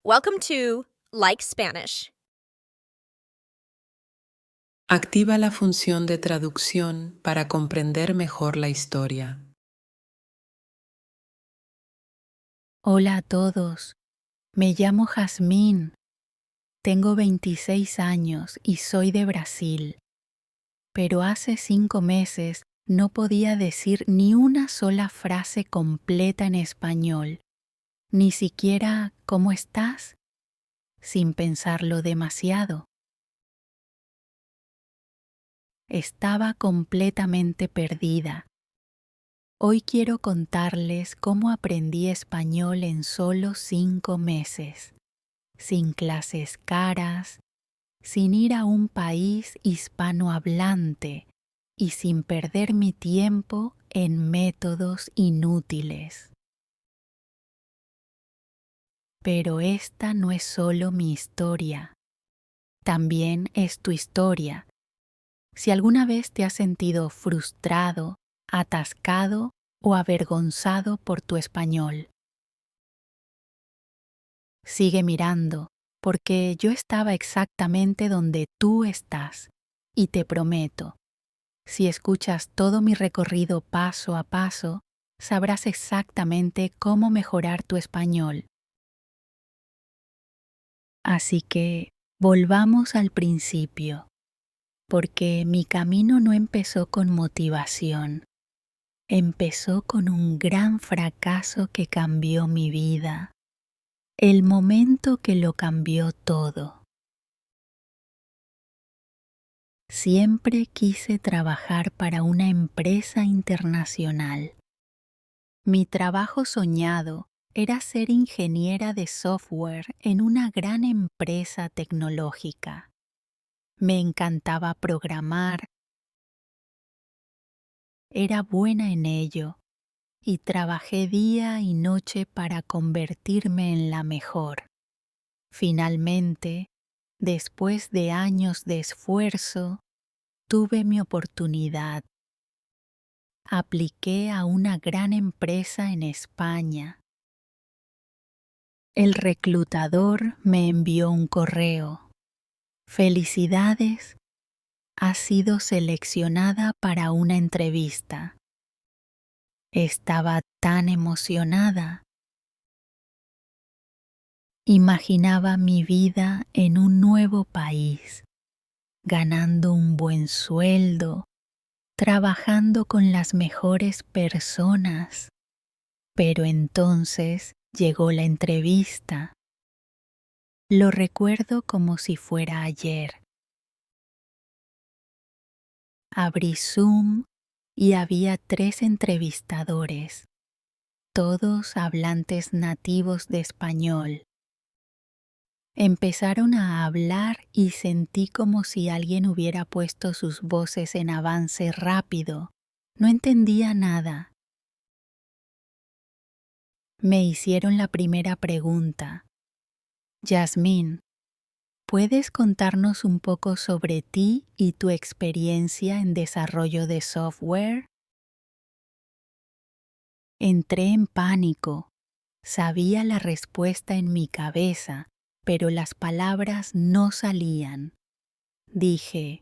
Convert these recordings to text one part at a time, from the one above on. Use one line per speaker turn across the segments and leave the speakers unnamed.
Welcome to Like Spanish.
Activa la función de traducción para comprender mejor la historia.
Hola a todos, me llamo Jazmín, tengo 26 años y soy de Brasil, pero hace 5 meses no podía decir ni una sola frase completa en español, ni siquiera ¿cómo estás?, sin pensarlo demasiado. Estaba completamente perdida. Hoy quiero contarles cómo aprendí español en solo 5 meses, sin clases caras, sin ir a un país hispanohablante y sin perder mi tiempo en métodos inútiles. Pero esta no es solo mi historia, también es tu historia. Si alguna vez te has sentido frustrado, atascado o avergonzado por tu español, sigue mirando, porque yo estaba exactamente donde tú estás y te prometo, si escuchas todo mi recorrido paso a paso, sabrás exactamente cómo mejorar tu español. Así que volvamos al principio, porque mi camino no empezó con motivación, empezó con un gran fracaso que cambió mi vida, el momento que lo cambió todo. Siempre quise trabajar para una empresa internacional. Mi trabajo soñado era ser ingeniera de software en una gran empresa tecnológica. Me encantaba programar, era buena en ello y trabajé día y noche para convertirme en la mejor. Finalmente, después de años de esfuerzo, tuve mi oportunidad. Apliqué a una gran empresa en España. El reclutador me envió un correo. Felicidades, has sido seleccionada para una entrevista. Estaba tan emocionada. Imaginaba mi vida en un nuevo país, ganando un buen sueldo, trabajando con las mejores personas. Pero entonces llegó la entrevista. Lo recuerdo como si fuera ayer. Abrí Zoom y había 3 entrevistadores, todos hablantes nativos de español. Empezaron a hablar y sentí como si alguien hubiera puesto sus voces en avance rápido. No entendía nada. Me hicieron la primera pregunta. Jazmín, ¿puedes contarnos un poco sobre ti y tu experiencia en desarrollo de software? Entré en pánico. Sabía la respuesta en mi cabeza, pero las palabras no salían. Dije,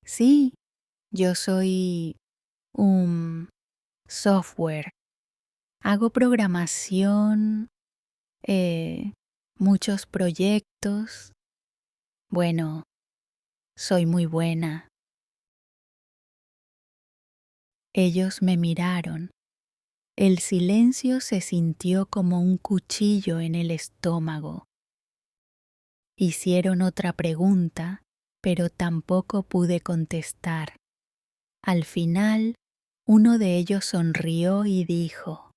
sí, yo soy un software. Hago programación, muchos proyectos. Bueno, soy muy buena. Ellos me miraron. El silencio se sintió como un cuchillo en el estómago. Hicieron otra pregunta, pero tampoco pude contestar. Al final, uno de ellos sonrió y dijo,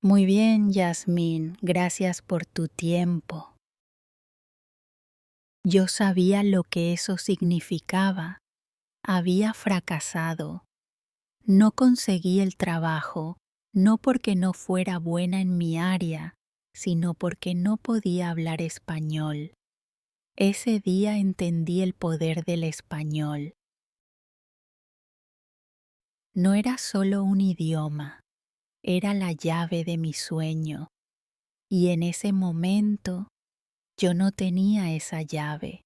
«Muy bien, Jazmín, gracias por tu tiempo». Yo sabía lo que eso significaba. Había fracasado. No conseguí el trabajo, no porque no fuera buena en mi área, sino porque no podía hablar español. Ese día entendí el poder del español. No era solo un idioma, era la llave de mi sueño. Y en ese momento yo no tenía esa llave.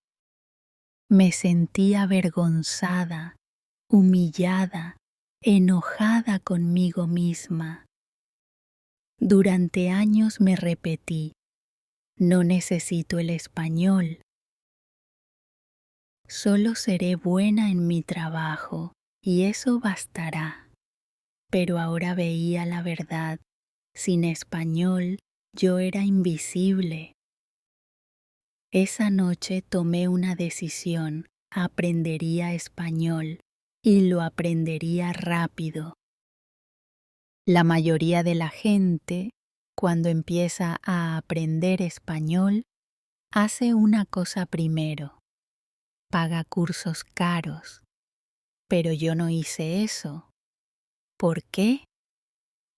Me sentí avergonzada, humillada, enojada conmigo misma. Durante años me repetí, no necesito el español. Solo seré buena en mi trabajo y eso bastará. Pero ahora veía la verdad. Sin español yo era invisible. Esa noche tomé una decisión. Aprendería español y lo aprendería rápido. La mayoría de la gente, cuando empieza a aprender español, hace una cosa primero. Paga cursos caros. Pero yo no hice eso. ¿Por qué?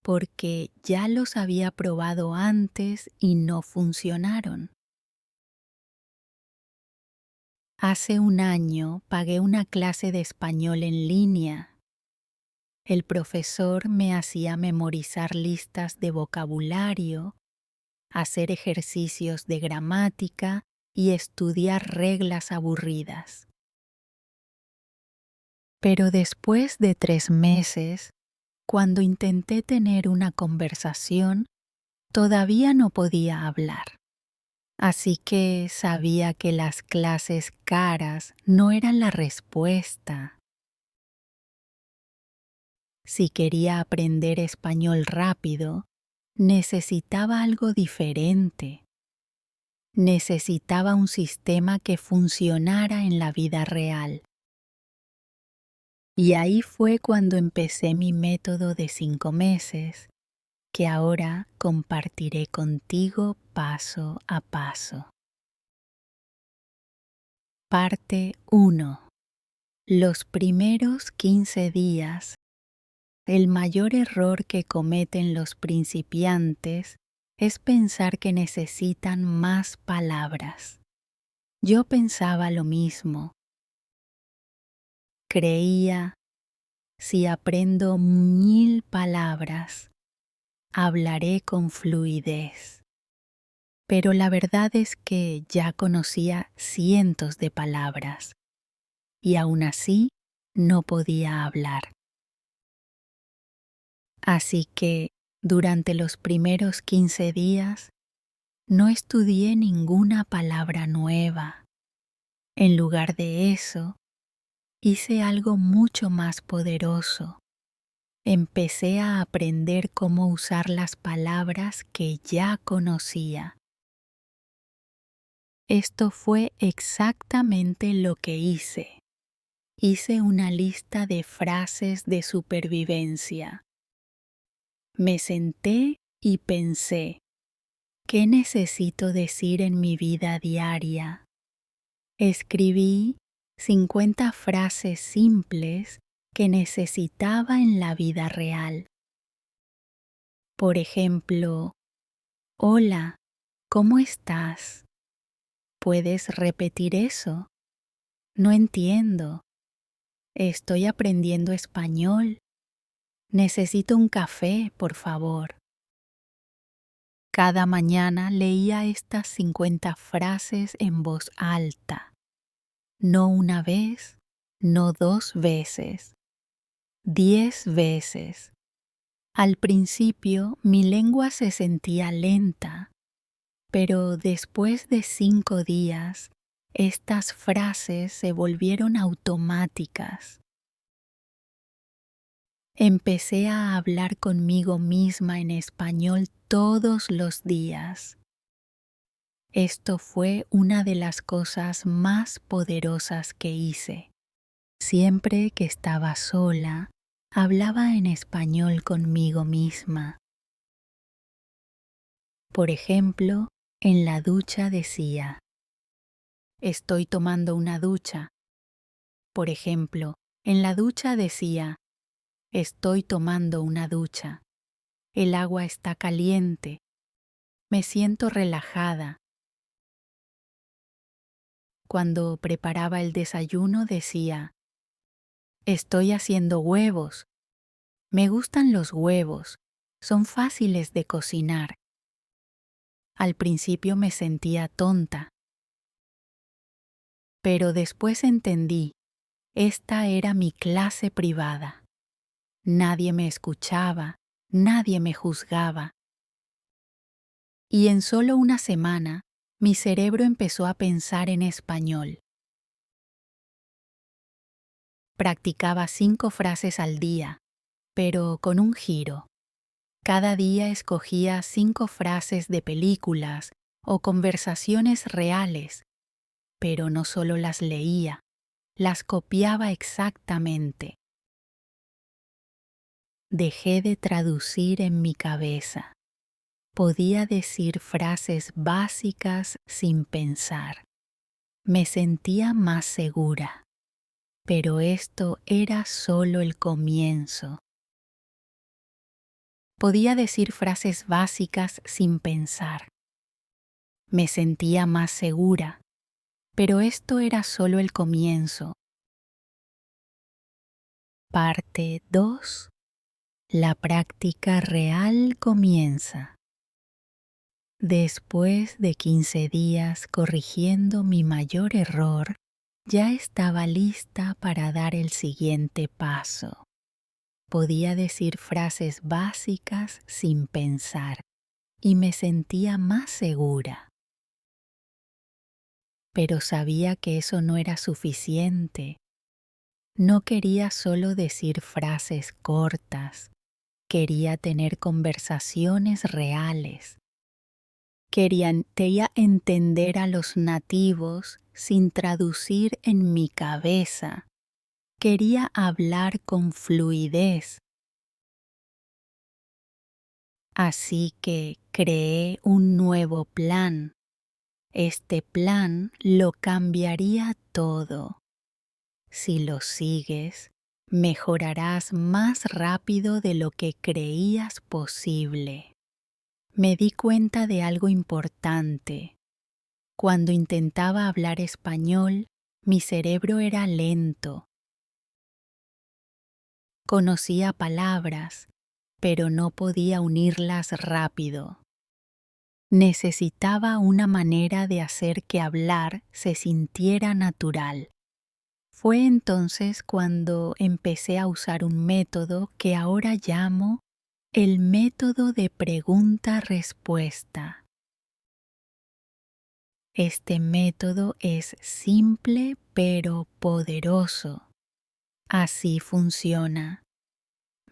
Porque ya los había probado antes y no funcionaron. Hace un año pagué una clase de español en línea. El profesor me hacía memorizar listas de vocabulario, hacer ejercicios de gramática y estudiar reglas aburridas. Pero después de 3 meses, cuando intenté tener una conversación, todavía no podía hablar. Así que sabía que las clases caras no eran la respuesta. Si quería aprender español rápido, necesitaba algo diferente. Necesitaba un sistema que funcionara en la vida real. Y ahí fue cuando empecé mi método de 5 meses, que ahora compartiré contigo paso a paso. Parte 1. Los primeros 15 días. El mayor error que cometen los principiantes es pensar que necesitan más palabras. Yo pensaba lo mismo. Creía, si aprendo 1000 palabras, hablaré con fluidez. Pero la verdad es que ya conocía cientos de palabras y aún así no podía hablar. Así que durante los primeros 15 días no estudié ninguna palabra nueva. En lugar de eso, hice algo mucho más poderoso. Empecé a aprender cómo usar las palabras que ya conocía. Esto fue exactamente lo que hice. Hice una lista de frases de supervivencia. Me senté y pensé, ¿qué necesito decir en mi vida diaria? Escribí 50 frases simples que necesitaba en la vida real. Por ejemplo, hola, ¿cómo estás? ¿Puedes repetir eso? No entiendo. Estoy aprendiendo español. Necesito un café, por favor. Cada mañana leía estas 50 frases en voz alta. No una vez, no 2 veces, 10 veces. Al principio mi lengua se sentía lenta, pero después de 5 días, estas frases se volvieron automáticas. Empecé a hablar conmigo misma en español todos los días. Esto fue una de las cosas más poderosas que hice. Siempre que estaba sola, hablaba en español conmigo misma. Por ejemplo, en la ducha decía, estoy tomando una ducha. Por ejemplo, en la ducha decía, estoy tomando una ducha. El agua está caliente. Me siento relajada. Cuando preparaba el desayuno decía, estoy haciendo huevos. Me gustan los huevos. Son fáciles de cocinar. Al principio me sentía tonta, pero después entendí, esta era mi clase privada. Nadie me escuchaba, nadie me juzgaba. Y en solo una semana, mi cerebro empezó a pensar en español. Practicaba 5 frases al día, pero con un giro. Cada día escogía 5 frases de películas o conversaciones reales, pero no solo las leía, las copiaba exactamente. Dejé de traducir en mi cabeza. Podía decir frases básicas sin pensar. Me sentía más segura, pero esto era solo el comienzo. Podía decir frases básicas sin pensar. Me sentía más segura, pero esto era solo el comienzo. Parte 2. La práctica real comienza. Después de 15 días corrigiendo mi mayor error, ya estaba lista para dar el siguiente paso. Podía decir frases básicas sin pensar y me sentía más segura. Pero sabía que eso no era suficiente. No quería solo decir frases cortas, quería tener conversaciones reales. Quería entender a los nativos sin traducir en mi cabeza. Quería hablar con fluidez. Así que creé un nuevo plan. Este plan lo cambiaría todo. Si lo sigues, mejorarás más rápido de lo que creías posible. Me di cuenta de algo importante. Cuando intentaba hablar español, mi cerebro era lento. Conocía palabras, pero no podía unirlas rápido. Necesitaba una manera de hacer que hablar se sintiera natural. Fue entonces cuando empecé a usar un método que ahora llamo el método de pregunta-respuesta. Este método es simple pero poderoso. Así funciona.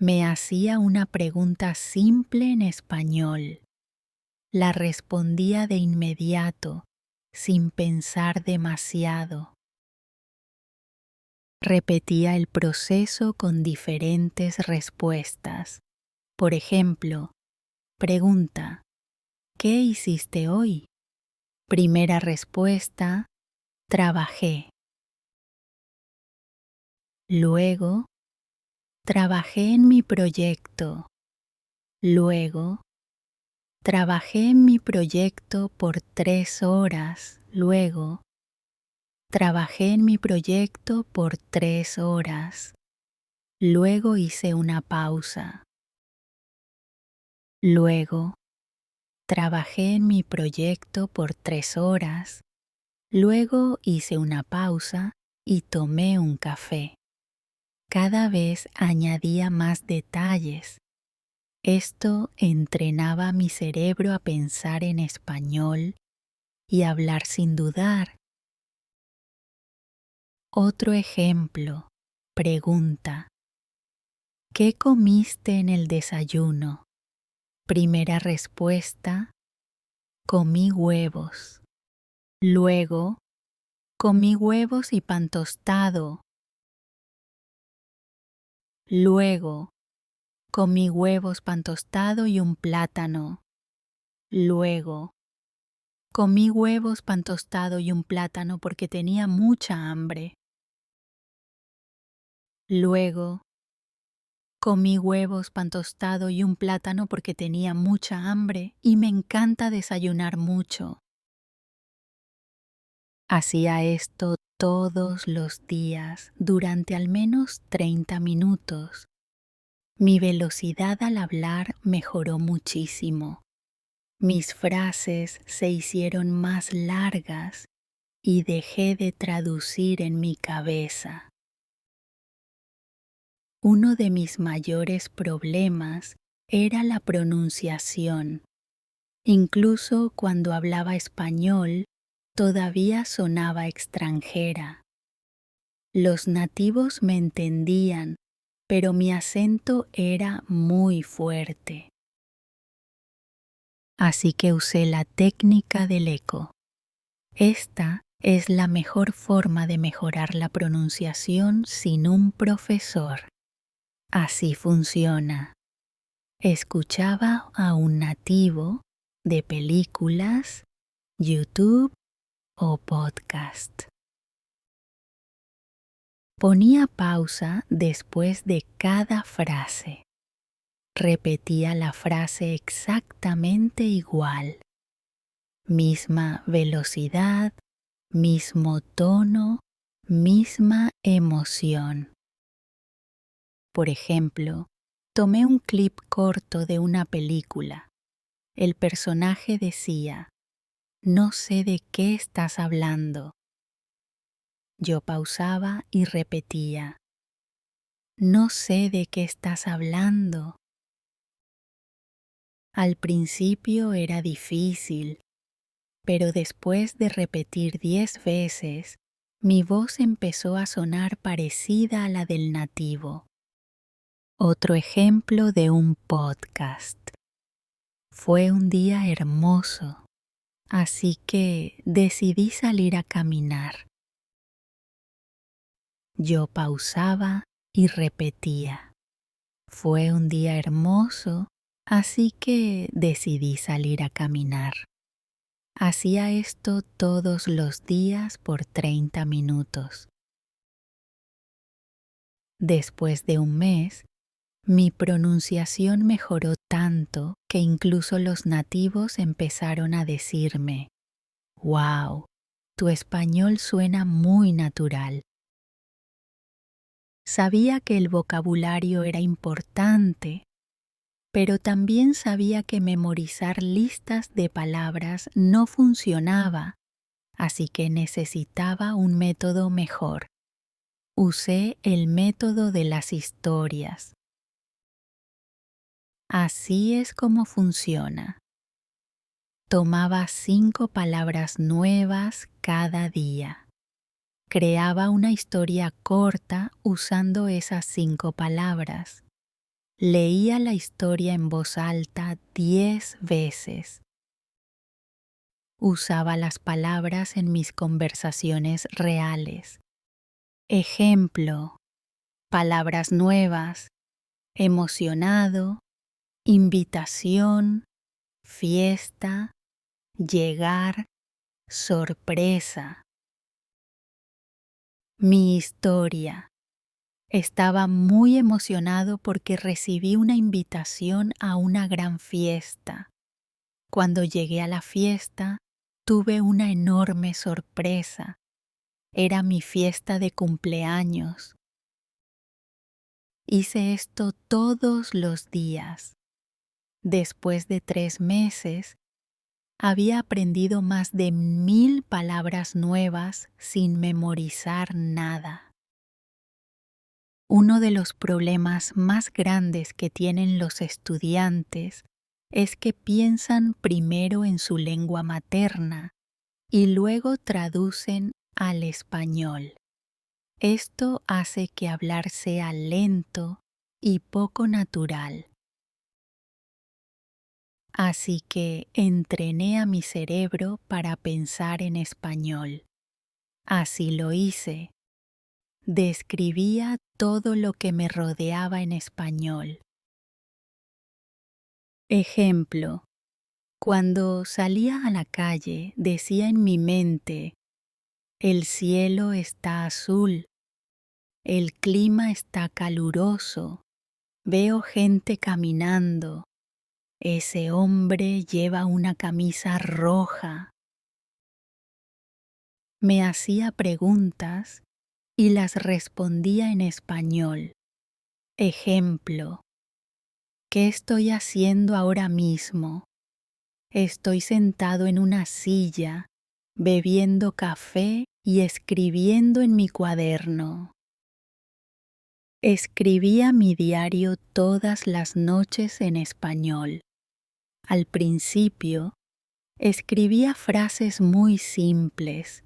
Me hacía una pregunta simple en español. La respondía de inmediato, sin pensar demasiado. Repetía el proceso con diferentes respuestas. Por ejemplo, pregunta: ¿qué hiciste hoy? Primera respuesta: trabajé. Luego, trabajé en mi proyecto. Luego, trabajé en mi proyecto por 3 horas. Luego, trabajé en mi proyecto por 3 horas. Luego hice una pausa. Luego, trabajé en mi proyecto por 3 horas. Luego hice una pausa y tomé un café. Cada vez añadía más detalles. Esto entrenaba a mi cerebro a pensar en español y hablar sin dudar. Otro ejemplo. Pregunta: ¿qué comiste en el desayuno? Primera respuesta: comí huevos. Luego, comí huevos y pan tostado. Luego, comí huevos, pan tostado y un plátano. Luego, comí huevos, pan tostado y un plátano porque tenía mucha hambre. Luego, comí huevos, pan tostado y un plátano porque tenía mucha hambre y me encanta desayunar mucho. Hacía esto todos los días durante al menos 30 minutos. Mi velocidad al hablar mejoró muchísimo. Mis frases se hicieron más largas y dejé de traducir en mi cabeza. Uno de mis mayores problemas era la pronunciación. Incluso cuando hablaba español, todavía sonaba extranjera. Los nativos me entendían, pero mi acento era muy fuerte. Así que usé la técnica del eco. Esta es la mejor forma de mejorar la pronunciación sin un profesor. Así funciona. Escuchaba a un nativo de películas, YouTube o podcast. Ponía pausa después de cada frase. Repetía la frase exactamente igual. Misma velocidad, mismo tono, misma emoción. Por ejemplo, tomé un clip corto de una película. El personaje decía, "No sé de qué estás hablando". Yo pausaba y repetía, "No sé de qué estás hablando". Al principio era difícil, pero después de repetir 10 veces, mi voz empezó a sonar parecida a la del nativo. Otro ejemplo de un podcast. Fue un día hermoso, así que decidí salir a caminar. Yo pausaba y repetía. Fue un día hermoso, así que decidí salir a caminar. Hacía esto todos los días por 30 minutos. Después de un mes, mi pronunciación mejoró tanto que incluso los nativos empezaron a decirme, "Wow, tu español suena muy natural". Sabía que el vocabulario era importante, pero también sabía que memorizar listas de palabras no funcionaba, así que necesitaba un método mejor. Usé el método de las historias. Así es como funciona. Tomaba 5 palabras nuevas cada día. Creaba una historia corta usando esas 5 palabras. Leía la historia en voz alta 10 veces. Usaba las palabras en mis conversaciones reales. Ejemplo, palabras nuevas, emocionado, invitación, fiesta, llegar, sorpresa. Mi historia. Estaba muy emocionado porque recibí una invitación a una gran fiesta. Cuando llegué a la fiesta, tuve una enorme sorpresa. Era mi fiesta de cumpleaños. Hice esto todos los días. Después de 3 meses, había aprendido más de 1000 palabras nuevas sin memorizar nada. Uno de los problemas más grandes que tienen los estudiantes es que piensan primero en su lengua materna y luego traducen al español. Esto hace que hablar sea lento y poco natural. Así que entrené a mi cerebro para pensar en español. Así lo hice. Describía todo lo que me rodeaba en español. Ejemplo, cuando salía a la calle decía en mi mente, el cielo está azul, el clima está caluroso, veo gente caminando, ese hombre lleva una camisa roja. Me hacía preguntas y las respondía en español. Ejemplo, ¿qué estoy haciendo ahora mismo? estoy sentado en una silla, bebiendo café y escribiendo en mi cuaderno. Escribía mi diario todas las noches en español. Al principio, escribía frases muy simples,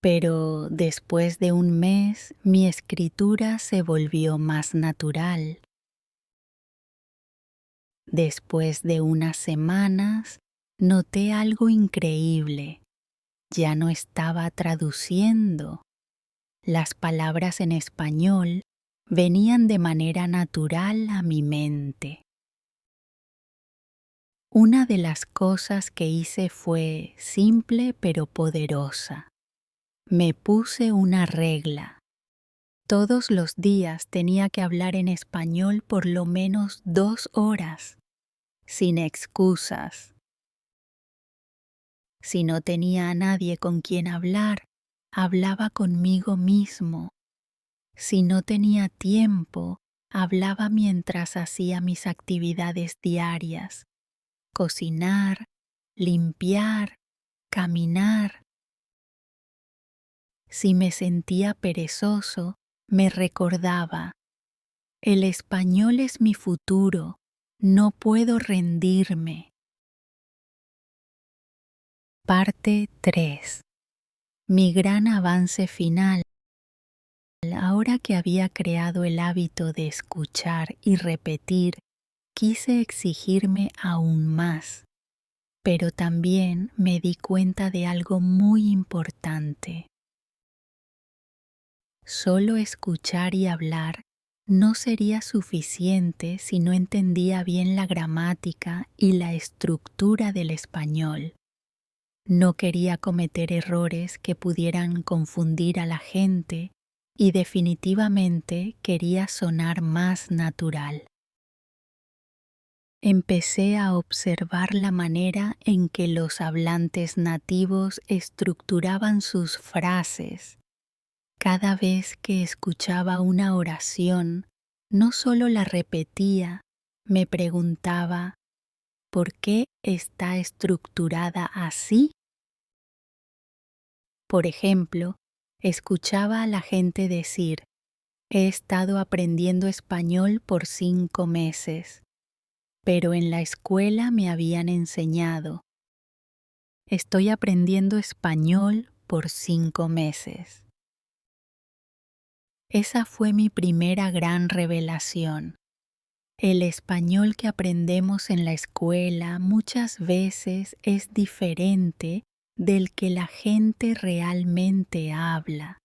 pero después de un mes mi escritura se volvió más natural. Después de unas semanas, noté algo increíble. Ya no estaba traduciendo. Las palabras en español venían de manera natural a mi mente. Una de las cosas que hice fue simple pero poderosa. Me puse una regla. Todos los días tenía que hablar en español por lo menos 2 horas, sin excusas. Si no tenía a nadie con quien hablar, hablaba conmigo mismo. Si no tenía tiempo, hablaba mientras hacía mis actividades diarias: cocinar, limpiar, caminar. Si me sentía perezoso, me recordaba: el español es mi futuro, no puedo rendirme. Parte 3. Mi gran avance final. Ahora que había creado el hábito de escuchar y repetir, quise exigirme aún más, pero también me di cuenta de algo muy importante. Solo escuchar y hablar no sería suficiente si no entendía bien la gramática y la estructura del español. No quería cometer errores que pudieran confundir a la gente y definitivamente quería sonar más natural. Empecé a observar la manera en que los hablantes nativos estructuraban sus frases. Cada vez que escuchaba una oración, no solo la repetía, me preguntaba: ¿por qué está estructurada así? Por ejemplo, escuchaba a la gente decir: he estado aprendiendo español por 5 meses, pero en la escuela me habían enseñado: estoy aprendiendo español por 5 meses. Esa fue mi primera gran revelación. El español que aprendemos en la escuela muchas veces es diferente del que la gente realmente habla.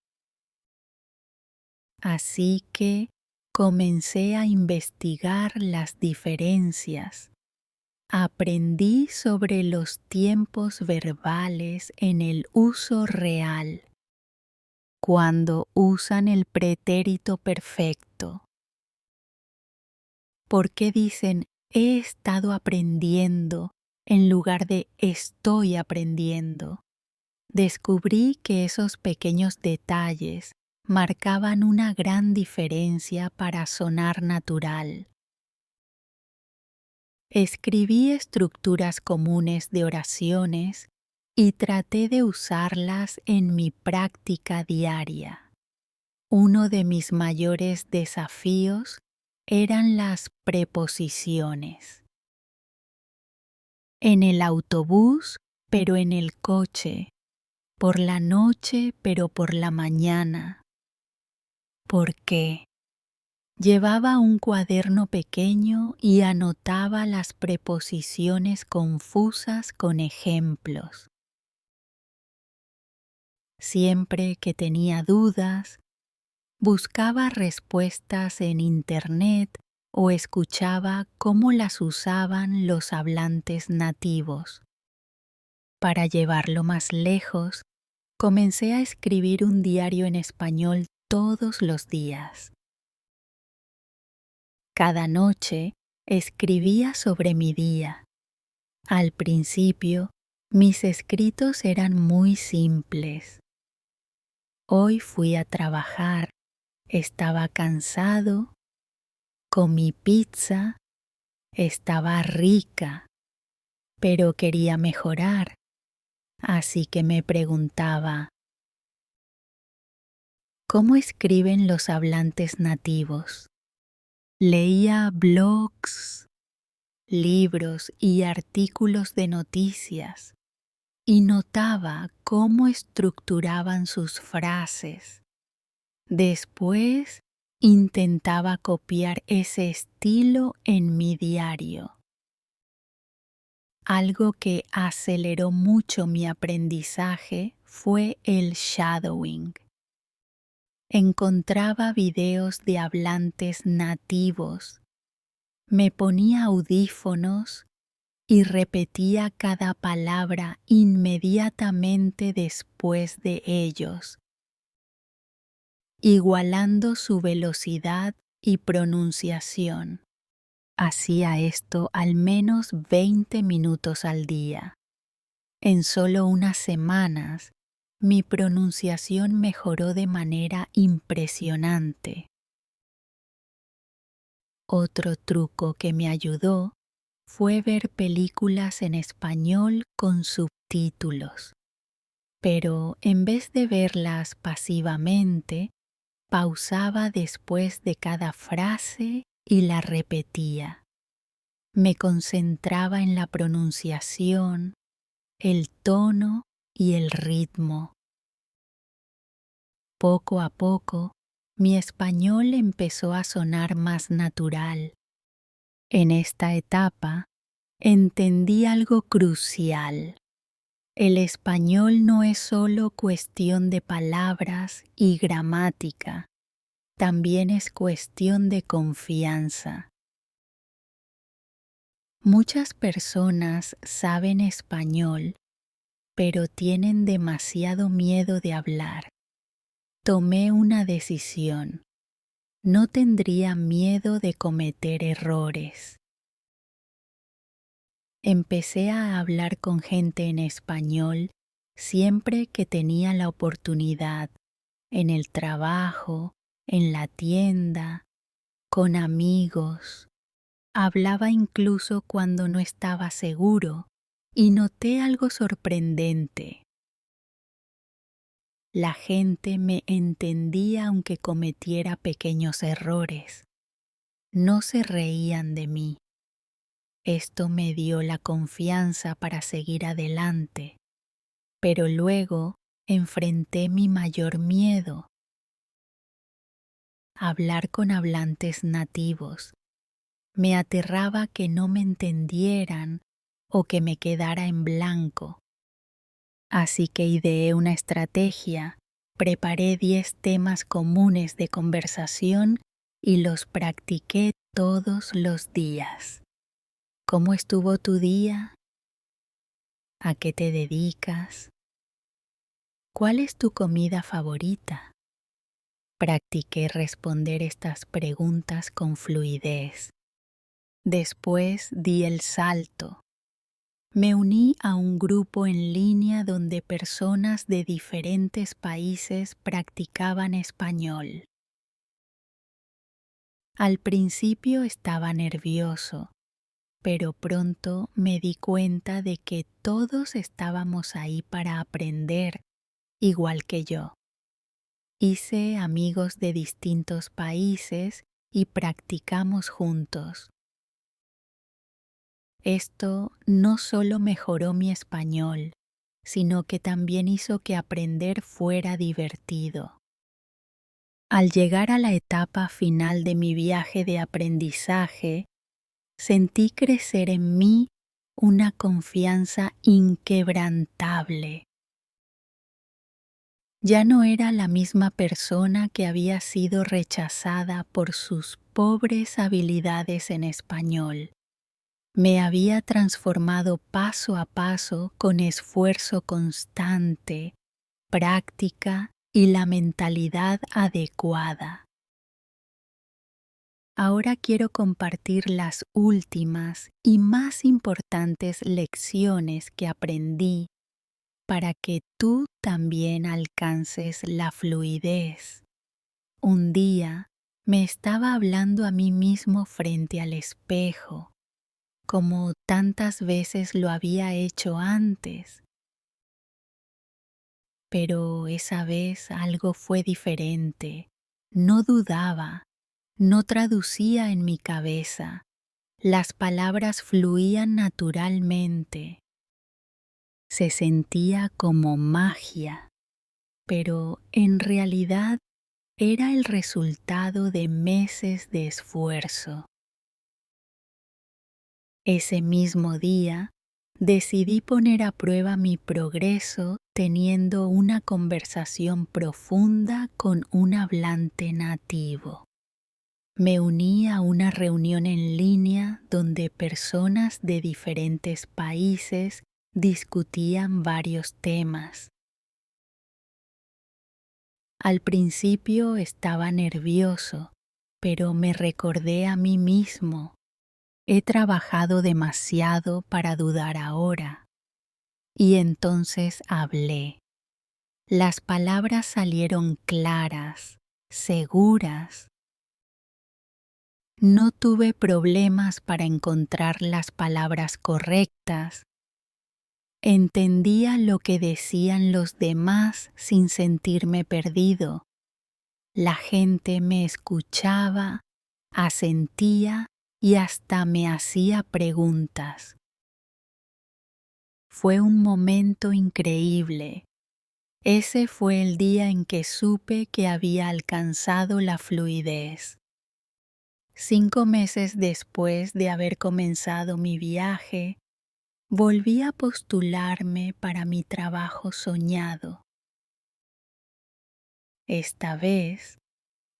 Así que comencé a investigar las diferencias. Aprendí sobre los tiempos verbales en el uso real, cuando usan el pretérito perfecto. ¿Por qué dicen he estado aprendiendo en lugar de estoy aprendiendo? Descubrí que esos pequeños detalles marcaban una gran diferencia para sonar natural. Escribí estructuras comunes de oraciones y traté de usarlas en mi práctica diaria. Uno de mis mayores desafíos eran las preposiciones. En el autobús, pero en el coche; por la noche, pero por la mañana. ¿Por qué? Llevaba un cuaderno pequeño y anotaba las preposiciones confusas con ejemplos. Siempre que tenía dudas, buscaba respuestas en Internet o escuchaba cómo las usaban los hablantes nativos. Para llevarlo más lejos, comencé a escribir un diario en español todos los días. Cada noche escribía sobre mi día. Al principio, mis escritos eran muy simples. Hoy fui a trabajar, estaba cansado, comí pizza, estaba rica. pero quería mejorar, así que me preguntaba, ¿cómo escriben los hablantes nativos? Leía blogs, libros y artículos de noticias y notaba cómo estructuraban sus frases. Después intentaba copiar ese estilo en mi diario. Algo que aceleró mucho mi aprendizaje fue el shadowing. Encontraba videos de hablantes nativos, me ponía audífonos y repetía cada palabra inmediatamente después de ellos, igualando su velocidad y pronunciación. Hacía esto al menos 20 minutos al día. En solo unas semanas, mi pronunciación mejoró de manera impresionante. Otro truco que me ayudó fue ver películas en español con subtítulos. Pero en vez de verlas pasivamente, pausaba después de cada frase y la repetía. Me concentraba en la pronunciación, el tono y el ritmo. Poco a poco, mi español empezó a sonar más natural. En esta etapa, entendí algo crucial. El español no es solo cuestión de palabras y gramática, también es cuestión de confianza. Muchas personas saben español, pero tienen demasiado miedo de hablar. Tomé una decisión. No tendría miedo de cometer errores. Empecé a hablar con gente en español siempre que tenía la oportunidad, en el trabajo, en la tienda, con amigos. Hablaba incluso cuando no estaba seguro y noté algo sorprendente. La gente me entendía aunque cometiera pequeños errores. No se reían de mí. Esto me dio la confianza para seguir adelante, pero luego enfrenté mi mayor miedo: hablar con hablantes nativos. Me aterraba que no me entendieran o que me quedara en blanco. Así que ideé una estrategia, preparé 10 temas comunes de conversación y los practiqué todos los días. ¿Cómo estuvo tu día? ¿A qué te dedicas? ¿Cuál es tu comida favorita? Practiqué responder estas preguntas con fluidez. Después di el salto. Me uní a un grupo en línea donde personas de diferentes países practicaban español. Al principio estaba nervioso, pero pronto me di cuenta de que todos estábamos ahí para aprender, igual que yo. Hice amigos de distintos países y practicamos juntos. Esto no solo mejoró mi español, sino que también hizo que aprender fuera divertido. Al llegar a la etapa final de mi viaje de aprendizaje, sentí crecer en mí una confianza inquebrantable. Ya no era la misma persona que había sido rechazada por sus pobres habilidades en español. Me había transformado paso a paso con esfuerzo constante, práctica y la mentalidad adecuada. Ahora quiero compartir las últimas y más importantes lecciones que aprendí para que tú también alcances la fluidez. Un día me estaba hablando a mí mismo frente al espejo. como tantas veces lo había hecho antes. Pero esa vez algo fue diferente. No dudaba, no traducía en mi cabeza. Las palabras fluían naturalmente. Se sentía como magia, pero en realidad era el resultado de meses de esfuerzo. Ese mismo día, decidí poner a prueba mi progreso teniendo una conversación profunda con un hablante nativo. Me uní a una reunión en línea donde personas de diferentes países discutían varios temas. Al principio estaba nervioso, pero me recordé a mí mismo. He trabajado demasiado para dudar ahora. Y entonces hablé. Las palabras salieron claras, seguras. No tuve problemas para encontrar las palabras correctas. Entendía lo que decían los demás sin sentirme perdido. La gente me escuchaba, asentía y hasta me hacía preguntas. Fue un momento increíble. Ese fue el día en que supe que había alcanzado la fluidez. 5 meses después de haber comenzado mi viaje, volví a postularme para mi trabajo soñado. Esta vez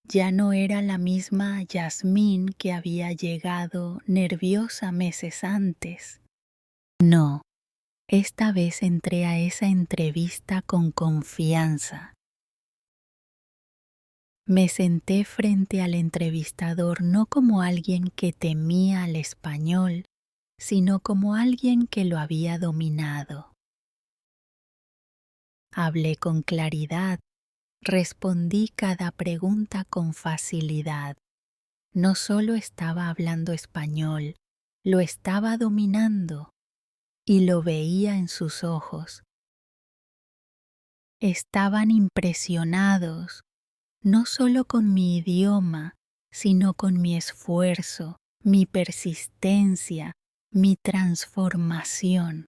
ya no era la misma Yasmín que había llegado nerviosa meses antes. No, esta vez entré a esa entrevista con confianza. Me senté frente al entrevistador no como alguien que temía al español, sino como alguien que lo había dominado. Hablé con claridad, respondí cada pregunta con facilidad. No solo estaba hablando español, lo estaba dominando y lo veía en sus ojos. Estaban impresionados, no solo con mi idioma, sino con mi esfuerzo, mi persistencia, mi transformación.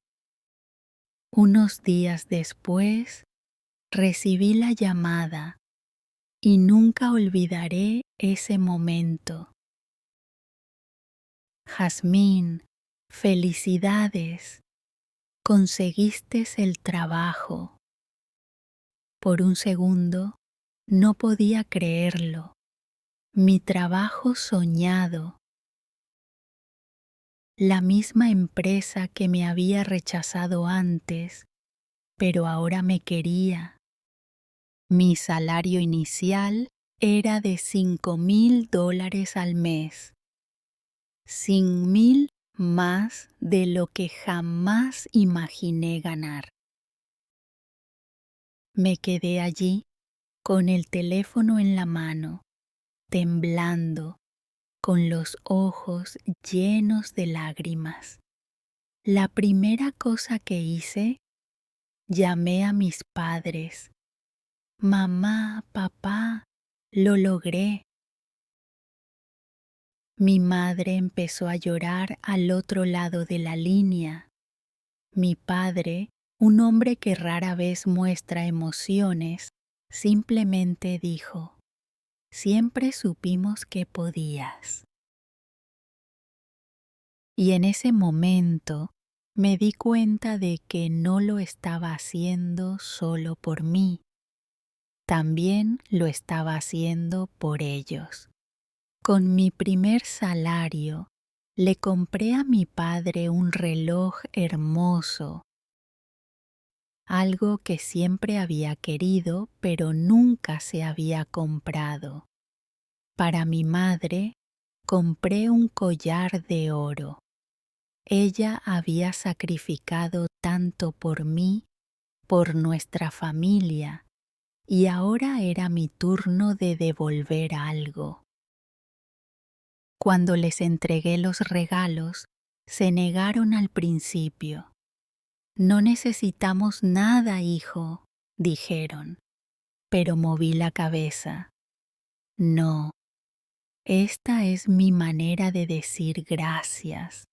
Unos días después, recibí la llamada y nunca olvidaré ese momento. Jazmín, felicidades, conseguiste el trabajo. Por un segundo, no podía creerlo. Mi trabajo soñado. La misma empresa que me había rechazado antes, pero ahora me quería. Mi salario inicial era de $5,000 al mes. 100,000 más de lo que jamás imaginé ganar. Me quedé allí con el teléfono en la mano, temblando, con los ojos llenos de lágrimas. La primera cosa que hice, llamé a mis padres. Mamá, papá, lo logré. Mi madre empezó a llorar al otro lado de la línea. Mi padre, un hombre que rara vez muestra emociones, simplemente dijo: siempre supimos que podías. Y en ese momento me di cuenta de que no lo estaba haciendo solo por mí, también lo estaba haciendo por ellos. Con mi primer salario, le compré a mi padre un reloj hermoso, algo que siempre había querido pero nunca se había comprado. Para mi madre, compré un collar de oro. Ella había sacrificado tanto por mí, por nuestra familia, y ahora era mi turno de devolver algo. Cuando les entregué los regalos, Se negaron al principio. No necesitamos nada, hijo, dijeron, pero moví la cabeza. No, esta es mi manera de decir gracias.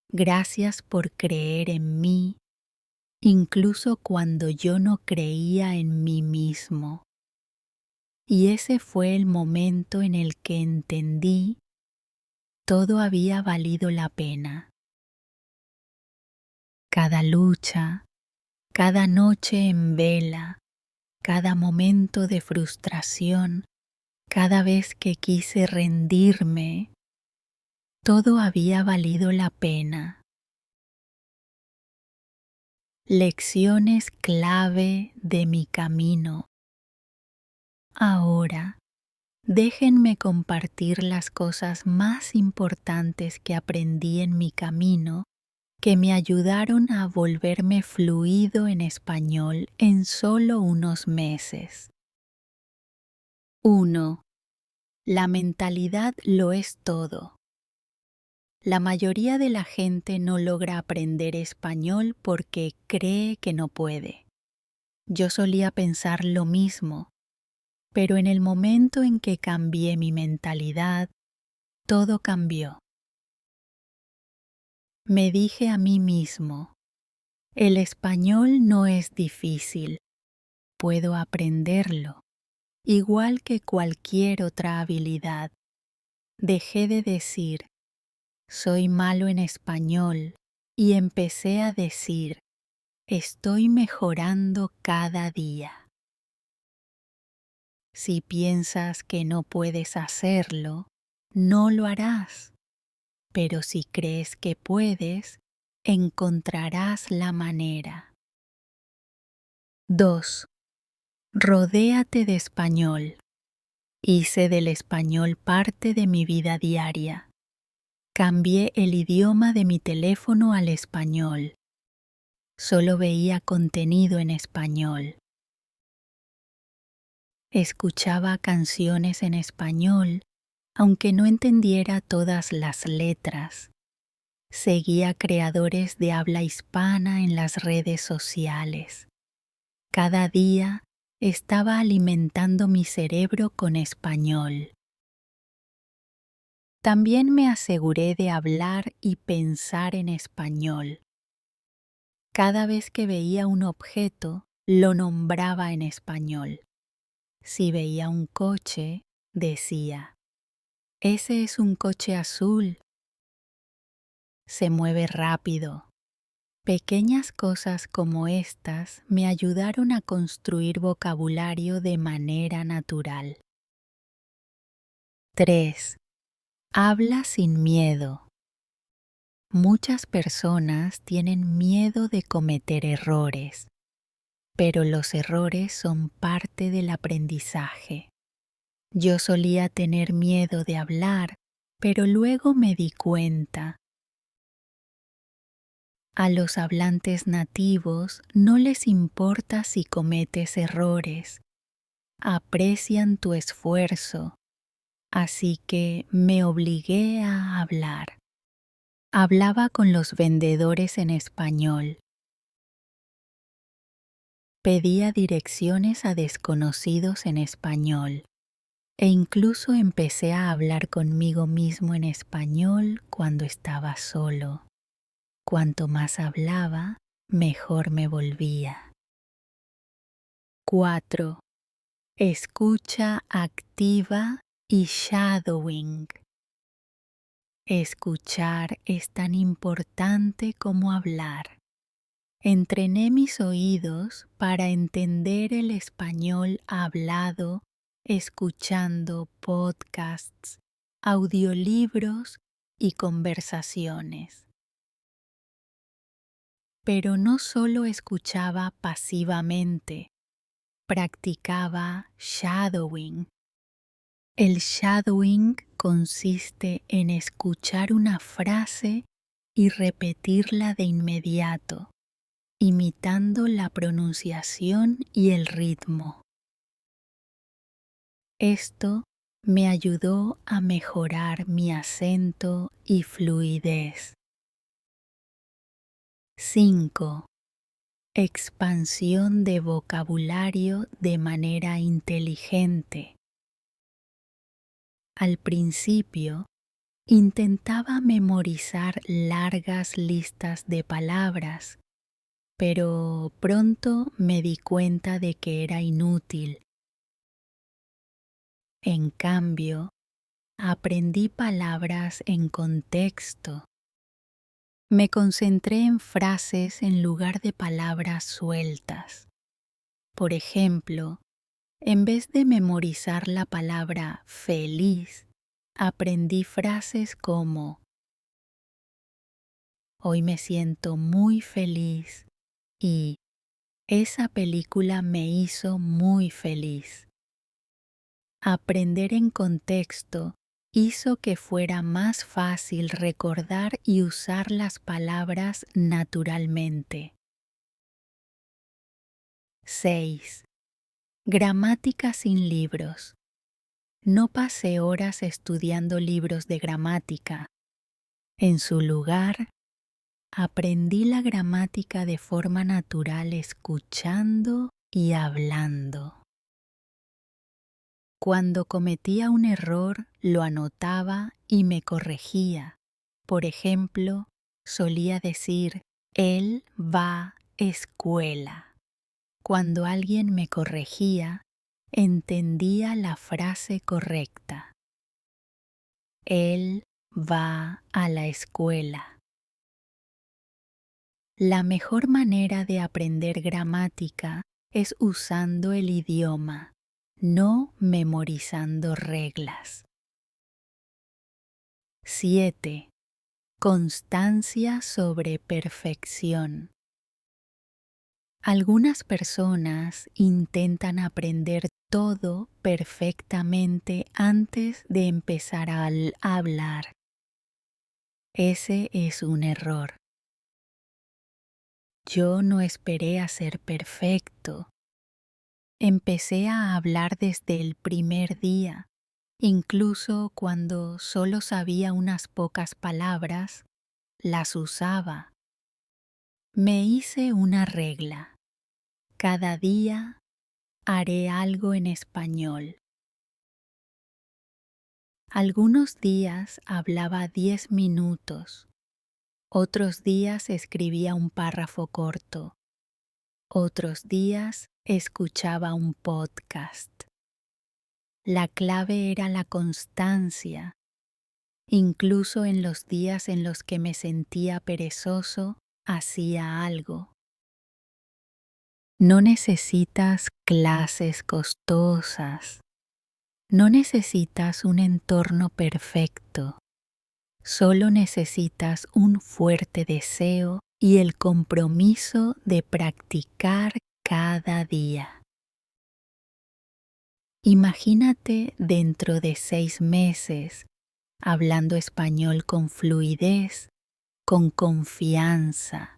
Gracias por creer en mí, incluso cuando yo no creía en mí mismo. Y ese fue el momento en el que entendí todo había valido la pena. Cada lucha, cada noche en vela, cada momento de frustración, cada vez que quise rendirme, todo había valido la pena. Lecciones clave de mi camino. Ahora, déjenme compartir las cosas más importantes que aprendí en mi camino que me ayudaron a volverme fluido en español en solo unos meses. 1. La mentalidad lo es todo. La mayoría de la gente no logra aprender español porque cree que no puede. Yo solía pensar lo mismo, pero en el momento en que cambié mi mentalidad, todo cambió. Me dije a mí mismo, el español no es difícil, puedo aprenderlo, igual que cualquier otra habilidad. Dejé de decir, soy malo en español, y empecé a decir, estoy mejorando cada día. Si piensas que no puedes hacerlo, no lo harás. Pero si crees que puedes, encontrarás la manera. 2. Rodéate de español. Hice del español parte de mi vida diaria. Cambié el idioma de mi teléfono al español. Solo veía contenido en español. Escuchaba canciones en español, aunque no entendiera todas las letras. Seguía creadores de habla hispana en las redes sociales. Cada día estaba alimentando mi cerebro con español. También me aseguré de hablar y pensar en español. Cada vez que veía un objeto, lo nombraba en español. Si veía un coche, decía, ese es un coche azul. Se mueve rápido. Pequeñas cosas como estas me ayudaron a construir vocabulario de manera natural. 3. Habla sin miedo. Muchas personas tienen miedo de cometer errores, pero los errores son parte del aprendizaje. Yo solía tener miedo de hablar, pero luego me di cuenta. A los hablantes nativos no les importa si cometes errores. Aprecian tu esfuerzo. Así que me obligué a hablar. Hablaba con los vendedores en español. Pedía direcciones a desconocidos en español. E incluso empecé a hablar conmigo mismo en español cuando estaba solo. Cuanto más hablaba, mejor me volvía. 4. Escucha activa y shadowing. Escuchar es tan importante como hablar. Entrené mis oídos para entender el español hablado, escuchando podcasts, audiolibros y conversaciones. Pero no solo escuchaba pasivamente, practicaba shadowing. El shadowing consiste en escuchar una frase y repetirla de inmediato, imitando la pronunciación y el ritmo. Esto me ayudó a mejorar mi acento y fluidez. 5. Expansión de vocabulario de manera inteligente. Al principio, intentaba memorizar largas listas de palabras, pero pronto me di cuenta de que era inútil. En cambio, aprendí palabras en contexto. Me concentré en frases en lugar de palabras sueltas. Por ejemplo, en vez de memorizar la palabra feliz, aprendí frases como: hoy me siento muy feliz y esa película me hizo muy feliz. Aprender en contexto hizo que fuera más fácil recordar y usar las palabras naturalmente. 6. Gramática sin libros. No pasé horas estudiando libros de gramática. En su lugar, aprendí la gramática de forma natural escuchando y hablando. Cuando cometía un error, lo anotaba y me corregía. Por ejemplo, solía decir: él va escuela. Cuando alguien me corregía, entendía la frase correcta. Él va a la escuela. La mejor manera de aprender gramática es usando el idioma, no memorizando reglas. 7. Constancia sobre perfección. Algunas personas intentan aprender todo perfectamente antes de empezar a hablar. Ese es un error. Yo no esperé a ser perfecto. Empecé a hablar desde el primer día. Incluso cuando solo sabía unas pocas palabras, las usaba. Me hice una regla. Cada día haré algo en español. Algunos días hablaba 10 minutos. Otros días escribía un párrafo corto. Otros días escuchaba un podcast. La clave era la constancia. Incluso en los días en los que me sentía perezoso, hacía algo. No necesitas clases costosas. No necesitas un entorno perfecto. Solo necesitas un fuerte deseo y el compromiso de practicar cada día. Imagínate dentro de 6 meses hablando español con fluidez, con confianza.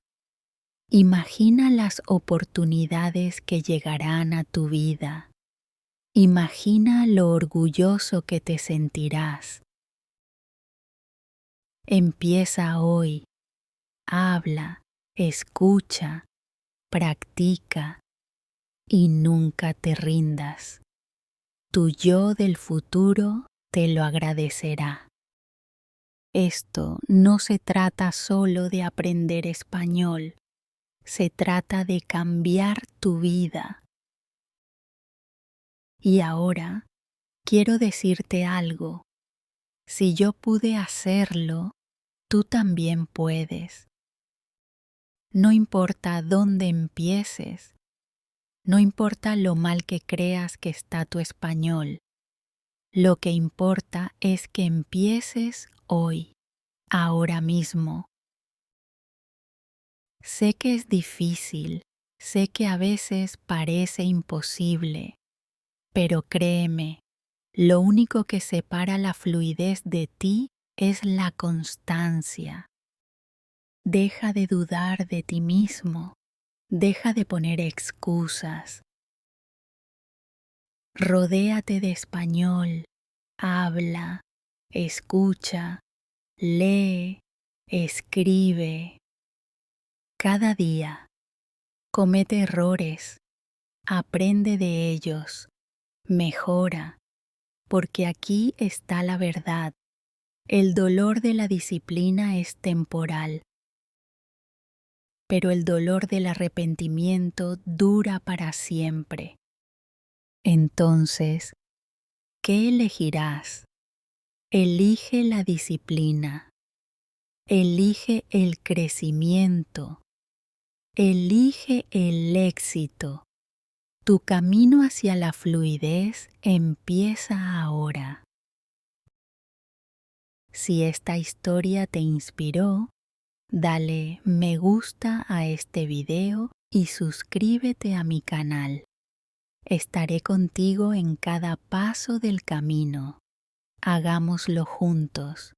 Imagina las oportunidades que llegarán a tu vida. Imagina lo orgulloso que te sentirás. Empieza hoy. Habla, escucha, practica y nunca te rindas. Tu yo del futuro te lo agradecerá. Esto no se trata solo de aprender español, se trata de cambiar tu vida. Y ahora quiero decirte algo. Si yo pude hacerlo, tú también puedes. No importa dónde empieces, no importa lo mal que creas que está tu español. Lo que importa es que empieces hoy, ahora mismo. Sé que es difícil, sé que a veces parece imposible, pero créeme, lo único que separa la fluidez de ti es la constancia. Deja de dudar de ti mismo, deja de poner excusas. Rodéate de español, habla, escucha, lee, escribe. Cada día comete errores, aprende de ellos, mejora, porque aquí está la verdad. El dolor de la disciplina es temporal, pero el dolor del arrepentimiento dura para siempre. Entonces, ¿qué elegirás? Elige la disciplina, elige el crecimiento, elige el éxito. Tu camino hacia la fluidez empieza ahora. Si esta historia te inspiró, dale me gusta a este video y suscríbete a mi canal. Estaré contigo en cada paso del camino. Hagámoslo juntos.